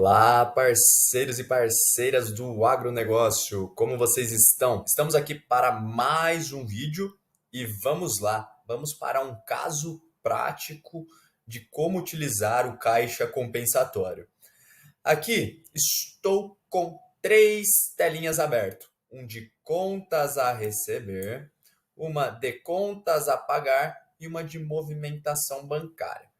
Olá, parceiros e parceiras do agronegócio, como vocês estão? Estamos aqui para mais um vídeo e vamos lá, vamos para um caso prático de como utilizar o caixa compensatório. Aqui estou com três telinhas abertas, um de contas a receber, uma de contas a pagar e uma de movimentação bancária.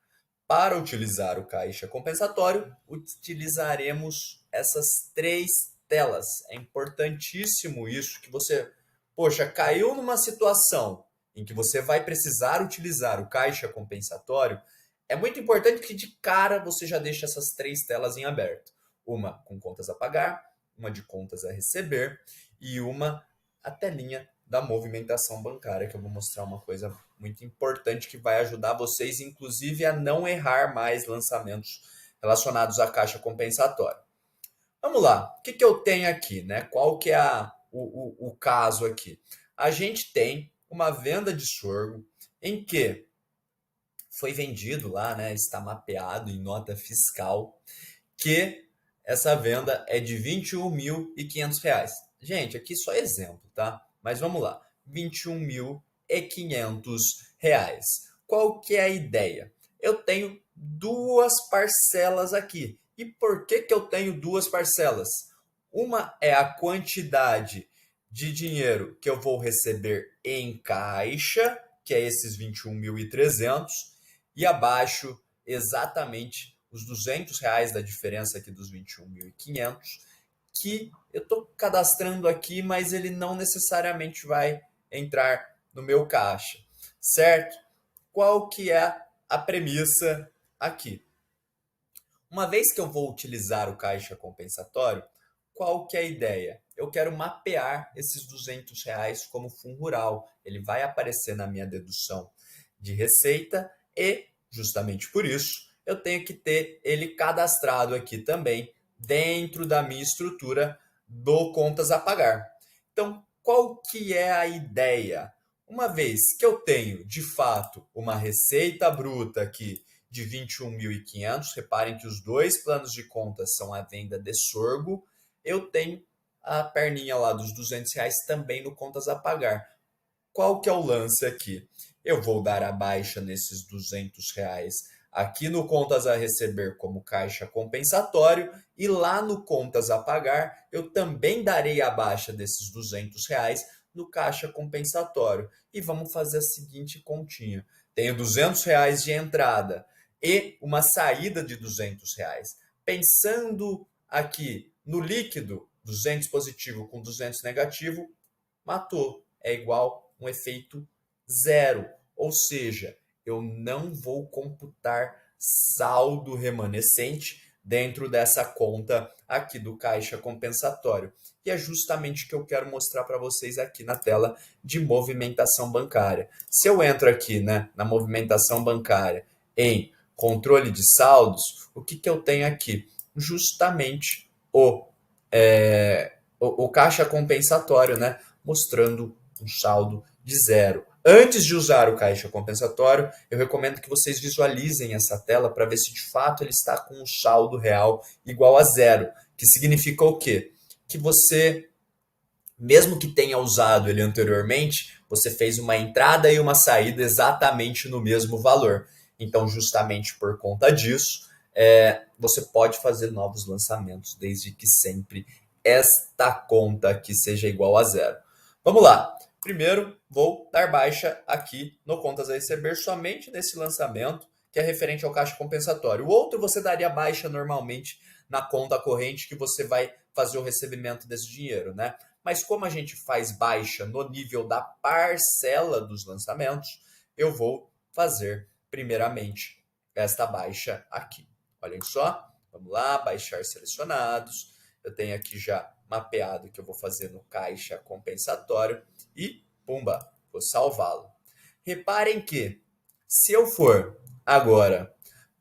Para utilizar o caixa compensatório, utilizaremos essas três telas. É importantíssimo isso que você, poxa, caiu numa situação em que você vai precisar utilizar o caixa compensatório. É muito importante que de cara você já deixe essas três telas em aberto. Uma com contas a pagar, uma de contas a receber e uma a telinha da movimentação bancária, que eu vou mostrar uma coisa muito importante que vai ajudar vocês, inclusive, a não errar mais lançamentos relacionados à caixa compensatória. Vamos lá, o que, que eu tenho aqui, né? Qual que é o caso aqui? A gente tem uma venda de sorgo em que foi vendido lá, né? Está mapeado em nota fiscal que essa venda é de R$ 21.500. Gente, aqui só exemplo, tá? Mas vamos lá. R$ 21.500. Qual que é a ideia? Eu tenho duas parcelas aqui. E por que que eu tenho duas parcelas? Uma é a quantidade de dinheiro que eu vou receber em caixa, que é esses 21.300, e abaixo exatamente os R$ 200 da diferença aqui dos 21.500, que eu estou cadastrando aqui, mas ele não necessariamente vai entrar no meu caixa, certo? Qual que é a premissa aqui? Uma vez que eu vou utilizar o caixa compensatório, qual que é a ideia? Eu quero mapear esses R$ 200 como fundo rural. Ele vai aparecer na minha dedução de receita e, justamente por isso, eu tenho que ter ele cadastrado aqui também dentro da minha estrutura do contas a pagar. Então, qual que é a ideia? Uma vez que eu tenho, de fato, uma receita bruta aqui de 21.500, reparem que os dois planos de contas são a venda de sorgo, eu tenho a perninha lá dos R$ 200 também no contas a pagar. Qual que é o lance aqui? Eu vou dar a baixa nesses R$ 200 aqui no contas a receber como caixa compensatório e lá no contas a pagar eu também darei a baixa desses R$ 200 no caixa compensatório. E vamos fazer a seguinte continha. Tenho R$ 200 de entrada e uma saída de R$ 200. Pensando aqui no líquido, 200 positivo com 200 negativo, matou. É igual um efeito zero. Ou seja, eu não vou computar saldo remanescente dentro dessa conta aqui do caixa compensatório. E é justamente o que eu quero mostrar para vocês aqui na tela de movimentação bancária. Se eu entro aqui, né, na movimentação bancária em controle de saldos, o que, que eu tenho aqui? Justamente o caixa compensatório, né, mostrando um saldo de zero. Antes de usar o caixa compensatório, eu recomendo que vocês visualizem essa tela para ver se de fato ele está com um saldo real igual a zero, que significa o quê? Que você, mesmo que tenha usado ele anteriormente, você fez uma entrada e uma saída exatamente no mesmo valor. Então, justamente por conta disso, você pode fazer novos lançamentos, desde que sempre esta conta aqui seja igual a zero. Vamos lá. Primeiro, vou dar baixa aqui no contas a receber somente nesse lançamento, que é referente ao caixa compensatório. O outro você daria baixa normalmente na conta corrente que você vai fazer o recebimento desse dinheiro, né? Mas como a gente faz baixa no nível da parcela dos lançamentos, eu vou fazer primeiramente esta baixa aqui. Olhem só, vamos lá, baixar selecionados. Eu tenho aqui já mapeado que eu vou fazer no caixa compensatório e, pumba, vou salvá-lo. Reparem que, se eu for agora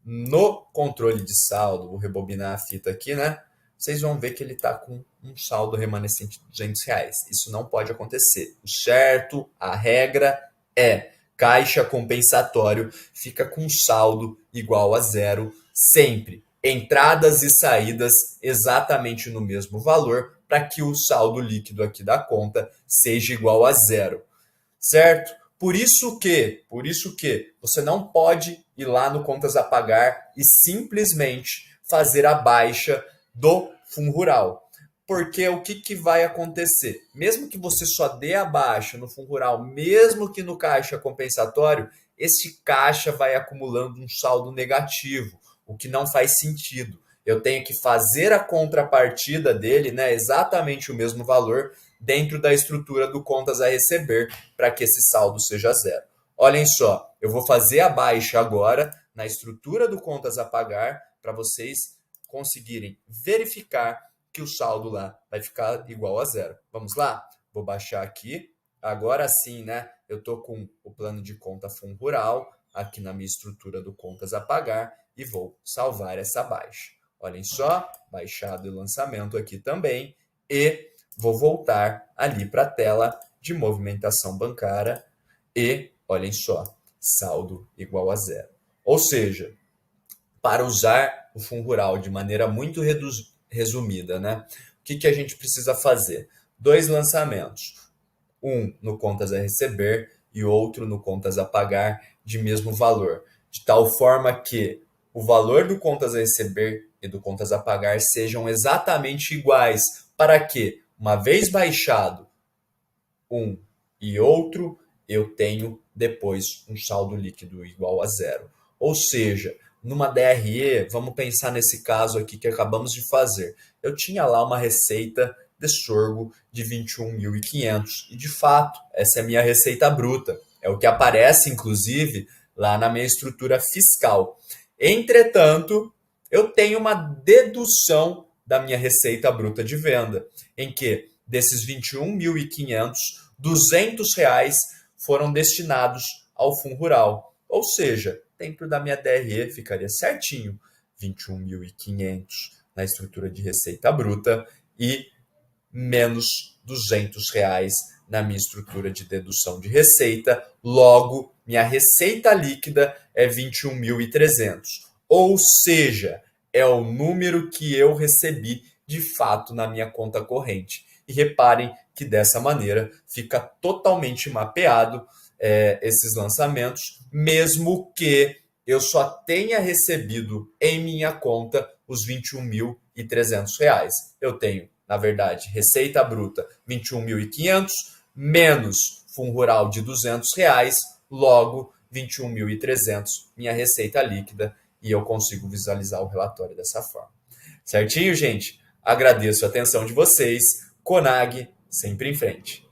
no controle de saldo, vou rebobinar a fita aqui, né? Vocês vão ver que ele está com um saldo remanescente de R$ 200. Isso não pode acontecer. O certo, a regra é caixa compensatório fica com saldo igual a zero sempre. entradas e saídas exatamente no mesmo valor para que o saldo líquido aqui da conta seja igual a zero, certo? Por isso que você não pode ir lá no contas a pagar e simplesmente fazer a baixa do fundo rural. Porque o que vai acontecer? Mesmo que você só dê a baixa no fundo rural, mesmo que no caixa compensatório, esse caixa vai acumulando um saldo negativo, o que não faz sentido. Eu tenho que fazer a contrapartida dele, né, exatamente o mesmo valor, dentro da estrutura do contas a receber, para que esse saldo seja zero. Olhem só, eu vou fazer a baixa agora na estrutura do contas a pagar para vocês conseguirem verificar que o saldo lá vai ficar igual a zero. Vamos lá? Vou baixar aqui. Agora sim, né? Eu estou com o plano de conta Fundo Rural aqui na minha estrutura do contas a pagar e vou salvar essa baixa. Olhem só, baixado e lançamento aqui também. E vou voltar ali para a tela de movimentação bancária e, olhem só, saldo igual a zero. Ou seja, para usar o Fundo Rural de maneira muito resumida, né? O que a gente precisa fazer? Dois lançamentos, um no contas a receber e outro no contas a pagar de mesmo valor, de tal forma que o valor do contas a receber e do contas a pagar sejam exatamente iguais, para que, uma vez baixado um e outro, eu tenho depois um saldo líquido igual a zero. Ou seja, numa DRE, vamos pensar nesse caso aqui que acabamos de fazer. Eu tinha lá uma receita de sorgo de 21.500 e de fato, essa é a minha receita bruta. É o que aparece, inclusive, lá na minha estrutura fiscal. Entretanto, eu tenho uma dedução da minha receita bruta de venda, em que desses 21.500, R$ 200 foram destinados ao Fundo Rural. Ou seja, dentro da minha DRE ficaria certinho 21.500 na estrutura de receita bruta e menos R$ 200 na minha estrutura de dedução de receita. Logo, minha receita líquida é 21.300. Ou seja, é o número que eu recebi de fato na minha conta corrente. E reparem que dessa maneira fica totalmente mapeado esses lançamentos, mesmo que eu só tenha recebido em minha conta os R$ 21.300. Eu tenho, na verdade, receita bruta 21.500 menos fundo rural de R$ 200, logo 21.300 minha receita líquida, e eu consigo visualizar o relatório dessa forma. Certinho, gente? Agradeço a atenção de vocês. Conag, sempre em frente.